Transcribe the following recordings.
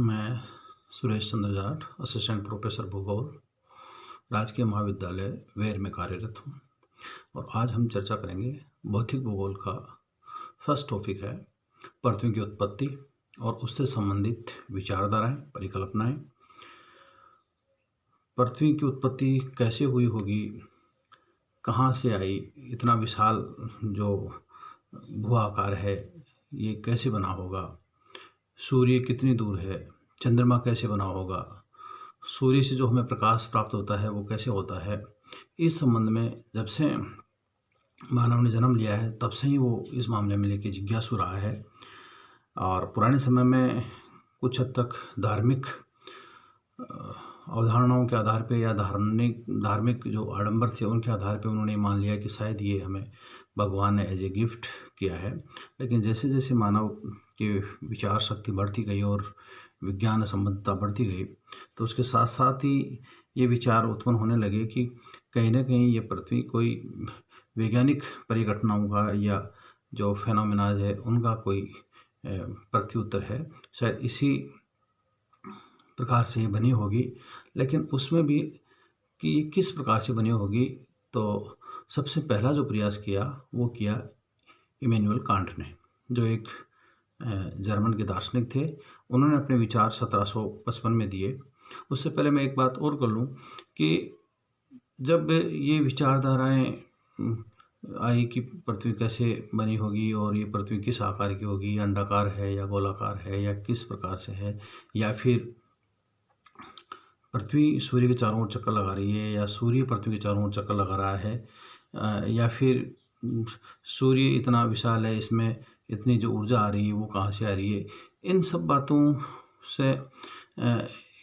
मैं Suresh Chandra Jat, assistant professor भूगोल, राजकीय महाविद्यालय वेर में कार्यरत हूँ। और आज हम चर्चा करेंगे भौतिक भूगोल का फर्स्ट टॉपिक है पृथ्वी की उत्पत्ति और उससे संबंधित विचारधाराएं, परिकल्पनाएं। पृथ्वी की उत्पत्ति कैसे हुई होगी, कहाँ से आई, इतना विशाल जो भू आकार है ये कैसे बना होगा, सूर्य कितनी दूर है, चंद्रमा कैसे बना होगा, सूर्य से जो हमें प्रकाश प्राप्त होता है वो कैसे होता है। इस संबंध में जब से मानव ने जन्म लिया है तब से ही वो इस मामले में लेके जिज्ञासु रहा है। और पुराने समय में कुछ हद तक धार्मिक अवधारणाओं के आधार पे या धार्मिक जो आडंबर थे उनके आधार पे उन्होंने मान लिया कि शायद ये हमें भगवान ने एज ए गिफ्ट किया है। लेकिन जैसे जैसे मानव की विचार शक्ति बढ़ती गई और विज्ञान संबद्धता बढ़ती गई तो उसके साथ साथ ही ये विचार उत्पन्न होने लगे कि कहीं ना कहीं ये पृथ्वी कोई वैज्ञानिक परिघटनाओं का या जो फेनोमेनाज है उनका कोई प्रत्युत्तर है, शायद इसी प्रकार से ये बनी होगी। लेकिन उसमें भी कि ये किस प्रकार से बनी होगी, तो सबसे पहला जो प्रयास किया वो किया इमैनुअल कांट ने, जो एक जर्मन के दार्शनिक थे। उन्होंने अपने विचार 1755 में दिए। उससे पहले मैं एक बात और कर लूँ कि जब ये विचारधाराएं आई कि पृथ्वी कैसे बनी होगी और ये पृथ्वी किस आकार की होगी, अंडाकार है या गोलाकार है या किस प्रकार से है, या फिर पृथ्वी सूर्य के चारों ओर चक्कर लगा रही है या सूर्य पृथ्वी के चारों ओर चक्कर लगा रहा है, या फिर सूर्य इतना विशाल है इसमें इतनी जो ऊर्जा आ रही है वो कहाँ से आ रही है। इन सब बातों से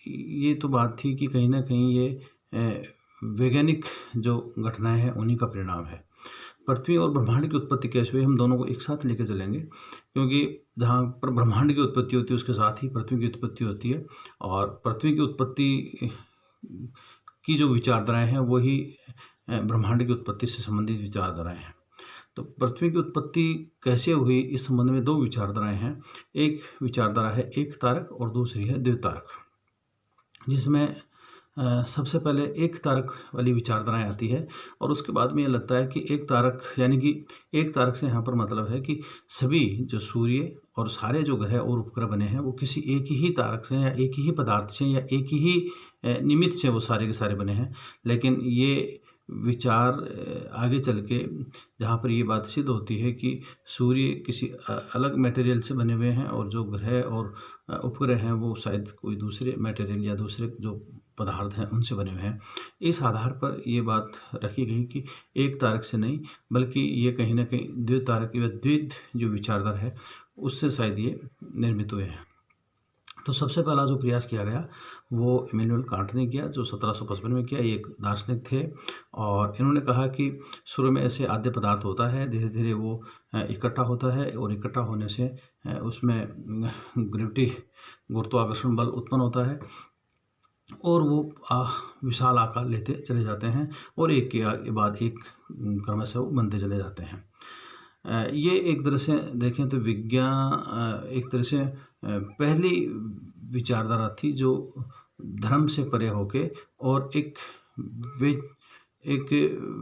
ये तो बात थी कि कहीं ना कहीं ये वैज्ञानिक जो घटनाएं हैं उन्हीं का परिणाम है। पृथ्वी और ब्रह्मांड की उत्पत्ति कैसे हुई, हम दोनों को एक साथ लेकर चलेंगे, क्योंकि जहाँ पर ब्रह्मांड की उत्पत्ति होती है उसके साथ ही पृथ्वी की उत्पत्ति होती है। और पृथ्वी की उत्पत्ति की जो विचारधाराएं हैं वही ब्रह्मांड की उत्पत्ति से संबंधित विचारधाराएं हैं। तो पृथ्वी की उत्पत्ति कैसे हुई इस संबंध में दो विचारधाराएं हैं। एक विचारधारा है एक तारक और दूसरी है द्वितारक, जिसमें सबसे पहले एक तारक वाली विचारधाराएं आती है और उसके बाद में ये लगता है कि एक तारक, यानी कि एक तारक से यहाँ पर मतलब है कि सभी जो सूर्य और सारे जो ग्रह और उपग्रह बने हैं वो किसी एक ही तारक से या एक ही पदार्थ से या एक ही निमित्त से वो सारे के सारे बने हैं। लेकिन ये विचार आगे चल के जहाँ पर ये बात सिद्ध होती है कि सूर्य किसी अलग मटेरियल से बने हुए हैं और जो ग्रह और उपग्रह हैं वो शायद कोई दूसरे मटेरियल या दूसरे जो पदार्थ हैं उनसे बने हुए हैं। इस आधार पर ये बात रखी गई कि एक तारक से नहीं बल्कि ये कहीं ना कहीं द्वितारक या द्विध जो विचारधारा है उससे शायद ये निर्मित हुए हैं। तो सबसे पहला जो प्रयास किया गया वो इमैनुअल कांट ने किया, जो 1755 में किया। ये एक दार्शनिक थे और इन्होंने कहा कि शुरू में ऐसे आद्य पदार्थ होता है, धीरे धीरे वो इकट्ठा होता है और इकट्ठा होने से उसमें गुरुत्वाकर्षण बल उत्पन्न होता है और वो विशाल आकार लेते चले जाते हैं और एक के बाद एक क्रमशः वो बनते चले जाते हैं। ये एक तरह से देखें तो विज्ञान एक तरह से पहली विचारधारा थी जो धर्म से परे होके और एक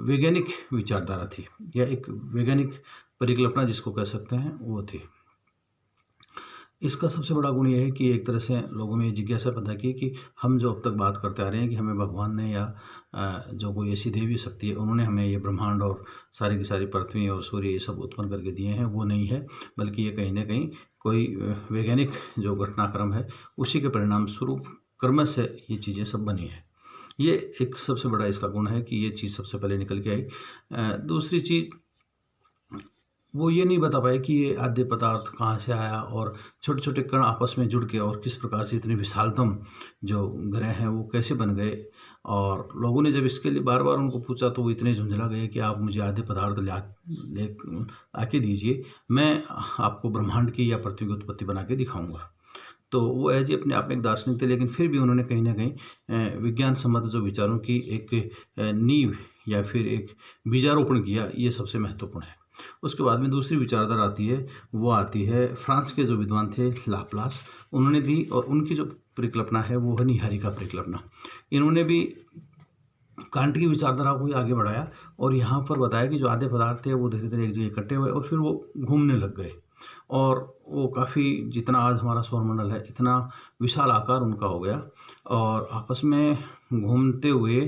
वैज्ञानिक विचारधारा थी या एक वैज्ञानिक परिकल्पना जिसको कह सकते हैं वो थी। इसका सबसे बड़ा गुण ये है कि एक तरह से लोगों में जिज्ञासा पैदा की कि हम जो अब तक बात करते आ रहे हैं कि हमें भगवान ने या जो कोई ऐसी देवी शक्ति है उन्होंने हमें ये ब्रह्मांड और सारी की सारी पृथ्वी और सूर्य ये सब उत्पन्न करके दिए हैं, वो नहीं है, बल्कि ये कहीं ना कहीं कोई वैज्ञानिक जो घटनाक्रम है उसी के परिणाम स्वरूप क्रमश से ये चीज़ें सब बनी है। ये एक सबसे बड़ा इसका गुण है कि ये चीज़ सबसे पहले निकल के आई। दूसरी चीज़ वो ये नहीं बता पाए कि ये आद्य पदार्थ कहाँ से आया और छोटे छोटे कण आपस में जुड़ के और किस प्रकार से इतने विशालतम जो ग्रह हैं वो कैसे बन गए। और लोगों ने जब इसके लिए बार बार उनको पूछा तो वो इतने झुंझला गए कि आप मुझे आद्य पदार्थ ले आके दीजिए, मैं आपको ब्रह्मांड की या पृथ्वी की उत्पत्ति बना के दिखाऊँगा। तो वो एज अपने आप में एक दार्शनिक थे, लेकिन फिर भी उन्होंने कहीं ना कहीं विज्ञान सम्मत जो विचारों की एक नींव या फिर एक बीजारोपण किया, ये सबसे महत्वपूर्ण है। उसके बाद में दूसरी विचारधारा आती है, वो आती है फ्रांस के जो विद्वान थे लाप्लास, उन्होंने दी, और उनकी जो परिकल्पना है वो है निहारिका परिकल्पना। इन्होंने भी कांट की विचारधारा को ही आगे बढ़ाया और यहाँ पर बताया कि जो आधे पदार्थ थे वो धीरे धीरे एक जगह इकट्ठे हुए और फिर वो घूमने लग गए, और वो काफ़ी, जितना आज हमारा सौरमंडल है इतना विशाल आकार उनका हो गया, और आपस में घूमते हुए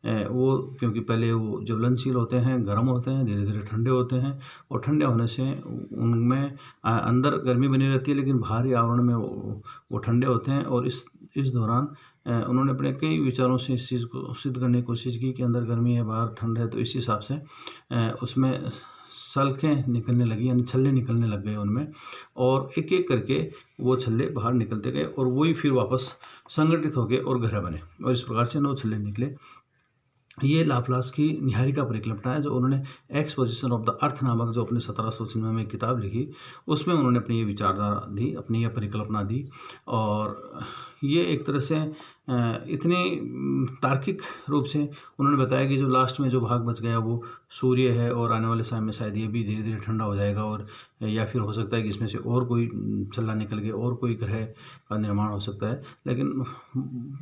वो, क्योंकि पहले वो ज्वलनशील होते हैं, गर्म होते हैं, धीरे धीरे ठंडे होते हैं, और ठंडे होने से उनमें अंदर गर्मी बनी रहती है, लेकिन बाहरी आवरण में वो ठंडे होते हैं। और इस दौरान उन्होंने अपने कई विचारों से इस चीज़ को सिद्ध करने की कोशिश की कि अंदर गर्मी है, बाहर ठंड है, तो इस हिसाब से उसमें सल्खें निकलने लगी, यानी छल्ले निकलने लग गए उनमें, और एक एक करके वो छल्ले बाहर निकलते गए, और वही फिर वापस संगठित हो गए और ग्रह बने, और इस प्रकार से 9 छल्ले निकले। ये लाप्लास की निहारिका परिकल्पना है, जो उन्होंने एक्सपोजिशन ऑफ द अर्थ नामक जो अपने 1796 में किताब लिखी, उसमें उन्होंने अपनी ये विचारधारा दी, अपनी ये परिकल्पना दी। और ये एक तरह से इतनी तार्किक रूप से उन्होंने बताया कि जो लास्ट में जो भाग बच गया वो सूर्य है, और आने वाले समय में शायद ये भी धीरे धीरे ठंडा हो जाएगा, और या फिर हो सकता है कि इसमें से और कोई छल्ला निकल के और कोई ग्रह का निर्माण हो सकता है। लेकिन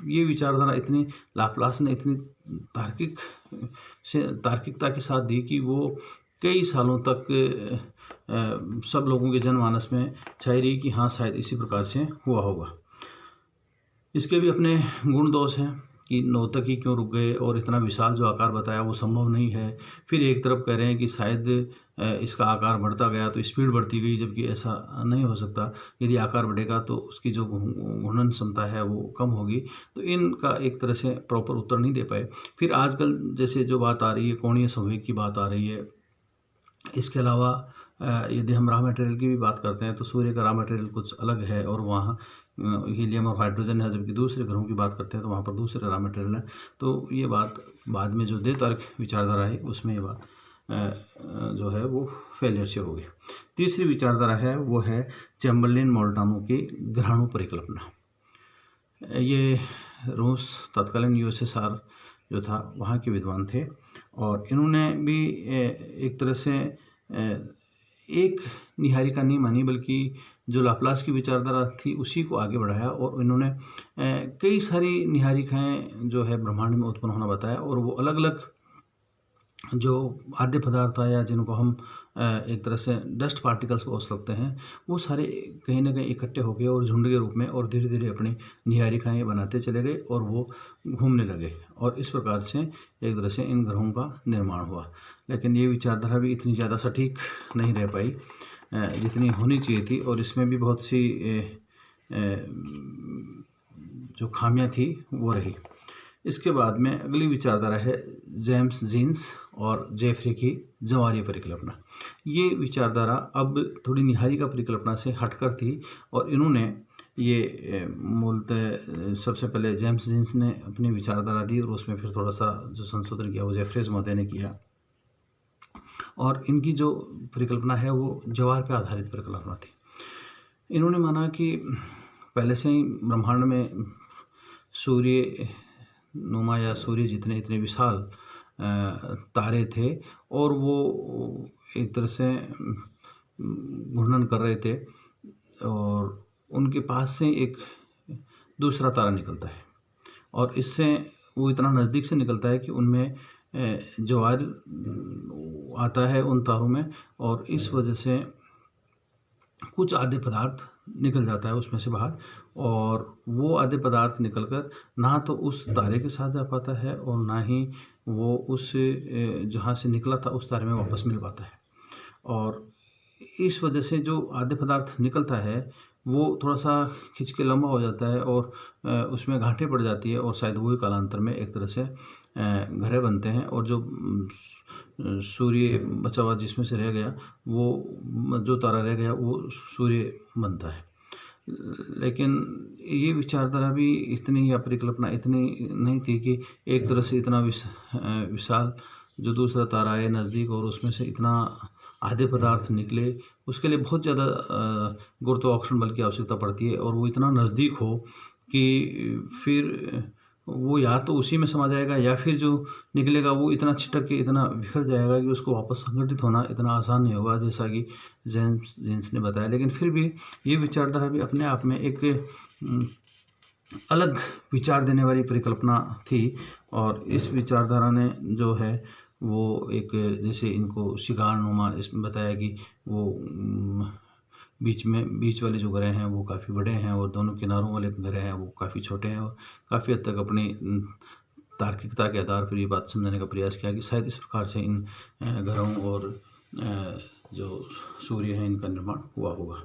ये विचारधारा इतनी, लाप्लास ने इतनी तार्किकता के साथ दी कि वो कई सालों तक सब लोगों के जनमानस में छाई रही कि हाँ, शायद इसी प्रकार से हुआ होगा। इसके भी अपने गुण दोष हैं कि 9 तक ही क्यों रुक गए, और इतना विशाल जो आकार बताया वो संभव नहीं है। फिर एक तरफ कह रहे हैं कि शायद इसका आकार बढ़ता गया तो स्पीड बढ़ती गई, जबकि ऐसा नहीं हो सकता। यदि आकार बढ़ेगा तो उसकी जो घूर्णन क्षमता है वो कम होगी। तो इनका एक तरह से प्रॉपर उत्तर नहीं दे पाए। फिर आजकल जैसे जो बात आ रही है, कोणीय संवेग की बात आ रही है। इसके अलावा यदि हम रॉ मटेरियल की भी बात करते हैं तो सूर्य का रॉ मटेरियल कुछ अलग है, और वहाँ हीलियम और हाइड्रोजन है, जबकि दूसरे ग्रहों की बात करते हैं तो वहाँ पर दूसरे रॉ मटेरियल है। तो ये बात बाद में जो दे तर्क विचारधारा है उसमें ये बात जो है वो फेलियर से होगी। तीसरी विचारधारा है वो है चैम्बरलिन मोल्टानो की ग्रहाणु परिकल्पना। ये रूस, तत्कालीन यूएसएसआर जो था वहाँ के विद्वान थे, और इन्होंने भी एक तरह से एक निहारिका नहीं मानी, बल्कि जो लाप्लास की विचारधारा थी उसी को आगे बढ़ाया, और इन्होंने कई सारी निहारिकाएं जो है ब्रह्मांड में उत्पन्न होना बताया, और वो अलग अलग जो आद्य पदार्थ या जिनको हम एक तरह से डस्ट पार्टिकल्स बोल सकते हैं, वो सारे कहीं ना कहीं इकट्ठे हो गए और झुंड के रूप में, और धीरे धीरे अपनी निहारिकाएँ बनाते चले गए और वो घूमने लगे, और इस प्रकार से एक तरह से इन ग्रहों का निर्माण हुआ। लेकिन ये विचारधारा भी इतनी ज़्यादा सटीक नहीं रह पाई जितनी होनी चाहिए थी, और इसमें भी बहुत सी जो खामियां थी वो रही। इसके बाद में अगली विचारधारा है जेम्स जीन्स और जेफरी की जवारी परिकल्पना। ये विचारधारा अब थोड़ी निहारिका परिकल्पना से हटकर थी, और इन्होंने ये मूलतः सबसे पहले जेम्स जीन्स ने अपनी विचारधारा दी, और उसमें फिर थोड़ा सा जो संशोधन किया वो जेफरीज महोदय ने किया। और इनकी जो परिकल्पना है वो जवार पर आधारित परिकल्पना थी। इन्होंने माना कि पहले से ही ब्रह्मांड में सूर्य नुमा या सूर्य जितने इतने विशाल तारे थे, और वो एक तरह से घूर्णन कर रहे थे, और उनके पास से एक दूसरा तारा निकलता है, और इससे वो इतना नज़दीक से निकलता है कि उनमें ज्वार आता है उन तारों में, और इस वजह से कुछ आधे पदार्थ निकल जाता है उसमें से बाहर, और वो आधे पदार्थ निकलकर ना तो उस तारे के साथ जा पाता है, और ना ही वो उस जहाँ से निकला था उस तारे में वापस मिल पाता है। और इस वजह से जो आधे पदार्थ निकलता है वो थोड़ा सा खिंच के लंबा हो जाता है, और उसमें गांठें पड़ जाती है, और शायद वही कालांतर में एक तरह से घरे बनते हैं, और जो सूर्य बचा हुआ जिसमें से रह गया, वो जो तारा रह गया वो सूर्य बनता है। लेकिन ये विचारधारा भी इतनी, या परिकल्पना इतनी नहीं थी कि एक तरह से इतना विशाल जो दूसरा तारा है नज़दीक, और उसमें से इतना आधे पदार्थ निकले, उसके लिए बहुत ज़्यादा गुरुत्वाकर्षण बल की आवश्यकता पड़ती है, और वो इतना नज़दीक हो कि फिर वो या तो उसी में समा जाएगा या फिर जो निकलेगा वो इतना छिटक के इतना बिखर जाएगा कि उसको वापस संगठित होना इतना आसान नहीं होगा, जैसा कि जेम्स ने बताया। लेकिन फिर भी ये विचारधारा भी अपने आप में एक अलग विचार देने वाली परिकल्पना थी। और इस विचारधारा ने जो है वो एक, जैसे इनको शिगारनुमा इसमें बताया कि वो बीच वाले जो ग्रह हैं वो काफ़ी बड़े हैं और दोनों किनारों वाले ग्रह हैं वो काफ़ी छोटे हैं। और काफ़ी हद तक अपनी तार्किकता के आधार पर ये बात समझाने का प्रयास किया कि शायद इस प्रकार से इन ग्रहों और जो सूर्य है इनका निर्माण हुआ होगा।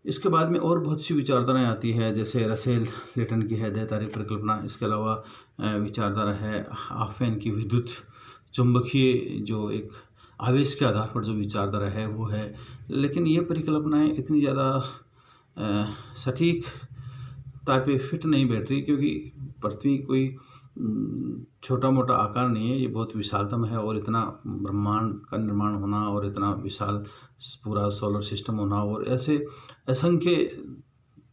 इसके बाद में और बहुत सी विचारधाराएं आती है, जैसे रसेल लेटन की है देहधारी परिकल्पना। इसके अलावा विचारधारा है आफेन की विद्युत चुंबकीय जो एक आवेश के आधार पर जो विचारधारा है वो है। लेकिन ये परिकल्पनाएं इतनी ज़्यादा सटीकता पे फिट नहीं बैठ रही, क्योंकि पृथ्वी कोई छोटा मोटा आकार नहीं है, ये बहुत विशालतम है। और इतना ब्रह्मांड का निर्माण होना और इतना विशाल पूरा सोलर सिस्टम होना और ऐसे असंख्य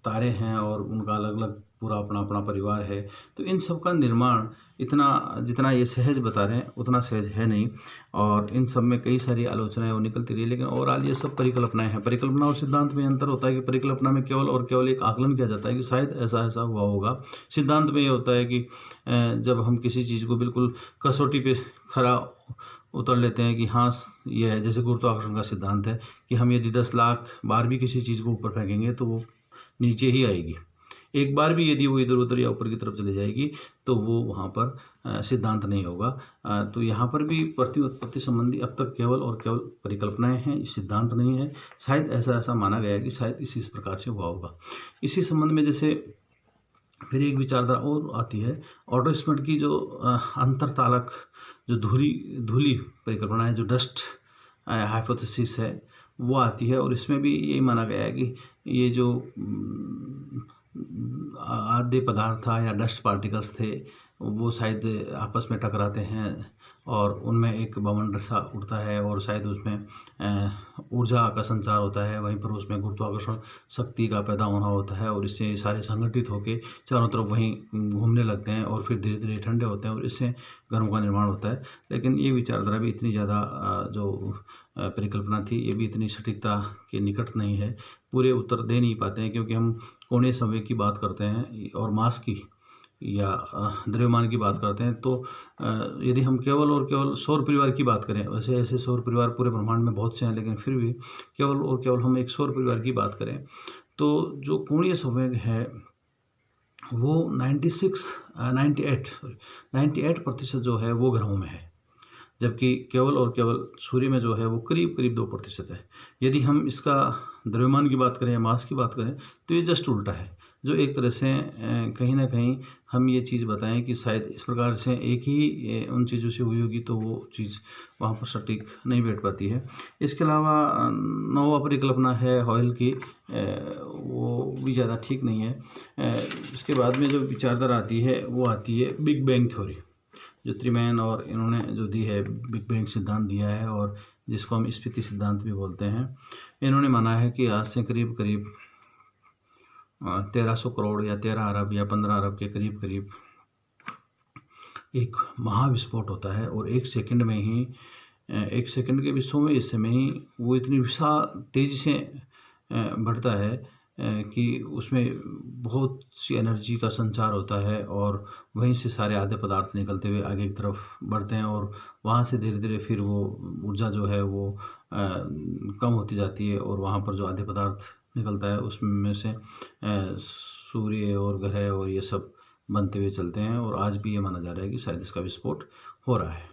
तारे हैं और उनका अलग अलग पूरा अपना अपना परिवार है, तो इन सब का निर्माण इतना जितना ये सहज बता रहे हैं उतना सहज है नहीं। और इन सब में कई सारी आलोचनाएं वो निकलती रही। लेकिन ओवरऑल ये सब परिकल्पनाएं हैं। परिकल्पना और सिद्धांत में अंतर होता है कि परिकल्पना में केवल और केवल एक आकलन किया जाता है कि शायद ऐसा ऐसा हुआ होगा। सिद्धांत में ये होता है कि जब हम किसी चीज़ को बिल्कुल कसौटी पे खरा उतर लेते हैं कि हाँ ये है, जैसे गुरुत्वाकर्षण का सिद्धांत है कि हम यदि 10 लाख बार भी किसी चीज़ को ऊपर फेंकेंगे तो वो नीचे ही आएगी। एक बार भी यदि वो इधर उधर या ऊपर की तरफ चली जाएगी तो वो वहाँ पर सिद्धांत नहीं होगा। तो यहाँ पर भी पृथ्वी उत्पत्ति संबंधी अब तक केवल और केवल परिकल्पनाएं हैं, सिद्धांत नहीं है। शायद ऐसा माना गया है कि शायद इस प्रकार से हुआ होगा। इसी संबंध में जैसे फिर एक विचारधारा और आती है ऑटो स्मिथ की, जो अंतरतालक जो धूली परिकल्पना है, जो डस्ट हाइपोथेसिस है, वो आती है। और इसमें भी यही माना गया है कि ये जो आद्य पदार्थ था या डस्ट पार्टिकल्स थे वो शायद आपस में टकराते हैं और उनमें एक बवंडर सा उड़ता है और शायद उसमें ऊर्जा का संचार होता है। वहीं पर उसमें गुरुत्वाकर्षण शक्ति का पैदा होना होता है और इससे सारे संगठित होकर चारों तरफ वहीं घूमने लगते हैं और फिर धीरे धीरे ठंडे होते हैं और इससे गर्म का निर्माण होता है। लेकिन ये विचारधारा भी इतनी ज़्यादा जो परिकल्पना थी ये भी इतनी सटीकता के निकट नहीं है, पूरे उत्तर दे नहीं पाते हैं, क्योंकि हम कोणीय संवेग की बात करते हैं और मास की या द्रव्यमान की बात करते हैं। तो यदि हम केवल और केवल सौर परिवार की बात करें, वैसे ऐसे सौर परिवार पूरे ब्रह्मांड में बहुत से हैं, लेकिन फिर भी केवल और केवल हम एक सौर परिवार की बात करें तो जो कोणीय संवेग है वो 98% जो है वो ग्रहों में है, जबकि केवल और केवल सूर्य में जो है वो करीब करीब 2% है। यदि हम इसका द्रव्यमान की बात करें या मास की बात करें तो ये जस्ट उल्टा है, जो एक तरह से कहीं ना कहीं हम ये चीज़ बताएं कि शायद इस प्रकार से एक ही उन चीज़ों से हुई होगी तो वो चीज़ वहाँ पर सटीक नहीं बैठ पाती है। इसके अलावा नौवा परिकल्पना है हॉयल की, वो भी ज़्यादा ठीक नहीं है। इसके बाद में जो विचारधारा आती है वो आती है बिग बैंग थ्योरी, जो त्रिमैन और इन्होंने जो दी है, बिग बैंग सिद्धांत दिया है और जिसको हम स्फीति सिद्धांत भी बोलते हैं। इन्होंने माना है कि आज से करीब करीब 1300 करोड़ या 13 अरब या 15 अरब के करीब करीब एक महाविस्फोट होता है और एक सेकंड में ही, एक सेकंड के विश्व में इस समय ही वो इतनी विशाल तेज़ी से बढ़ता है कि उसमें बहुत सी एनर्जी का संचार होता है और वहीं से सारे आधे पदार्थ निकलते हुए आगे की तरफ बढ़ते हैं और वहाँ से धीरे धीरे फिर वो ऊर्जा जो है वो कम होती जाती है और वहाँ पर जो आधे पदार्थ निकलता है उसमें से सूर्य और ग्रह और ये सब बनते हुए चलते हैं। और आज भी ये माना जा रहा है कि शायद इसका विस्फोट हो रहा है।